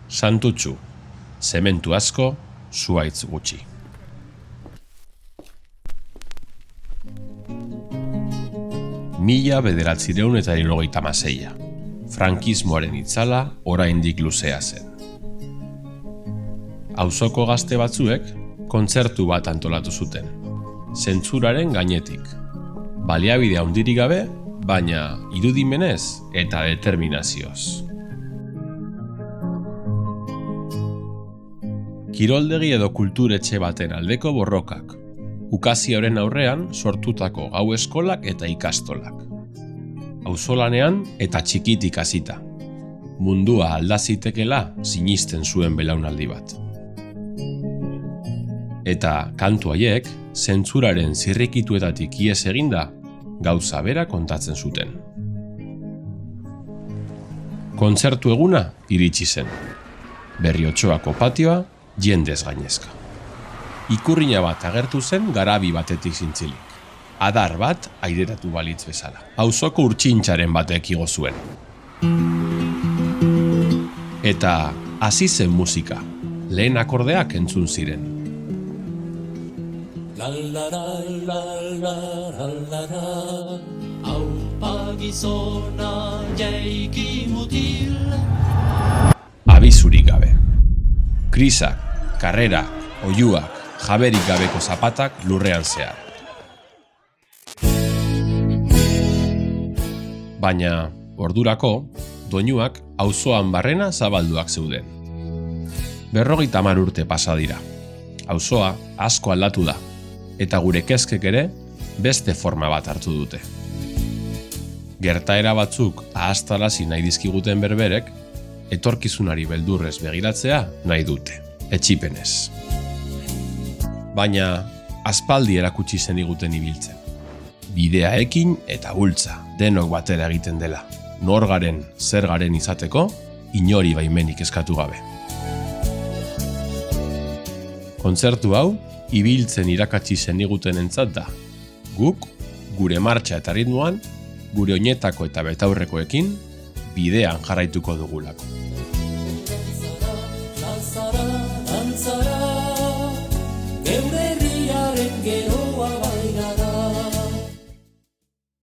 Santutxu, zementu asko, zuhaitz gutxi. Mila 1976. Frankismoaren itzala oraindik luzea zen. Auzoko gazte batzuek kontzertu bat antolatu zuten, zentzuraren gainetik. Baliabide handirik gabe, baina irudimenez eta determinazioz. Kiroldegi edo kulturetxe baten aldeko borrokak, ukazioaren aurrean sortutako gau eskolak eta ikastolak. Auzolanean eta txikitik hasita. Mundua aldazitekela sinisten zuen belaunaldi bat. Eta kantu haiek, zentzuraren zirrikituetatik ihes eginda, gauza bera kontatzen zuten. Kontzertu eguna iritsi zen. Berriotxoako patioa jendez gainezka. Ikurrina bat agertu zen garabi batetik zintzilik. Adar bat aireratu balitz bezala. Auzoko urtsintxaren batek igo zuen. Eta hasi zen musika. Lehen akordeak entzun ziren. Aupa gizona jaiki mutil. Abizurik gabe. Krisak, karrerak, oihuak, jaberik gabeko zapatak lurrean zehar. Baina, ordurako, doinuak auzoan barrena zabalduak zeuden. 50 urte pasa dira. Auzoa asko aldatu da, eta gure kezkek ere beste forma bat hartu dute. Gertaera batzuk ahaztarazi nahi dizkiguten berberek, etorkizunari beldurrez begiratzea nahi dute, etsipenez. Baina, aspaldi erakutsi zeniguten ibiltzen. Bidea ekin eta bultza, denok batera egiten dela. Nor garen, zer garen izateko, inori baimenik eskatu gabe. Kontzertu hau, ibiltzen irakatsi zeniguten entzat da. Guk, gure martxa eta ritmoan, gure oinetako eta betaurrekoekin, bidean jarraituko dugulako.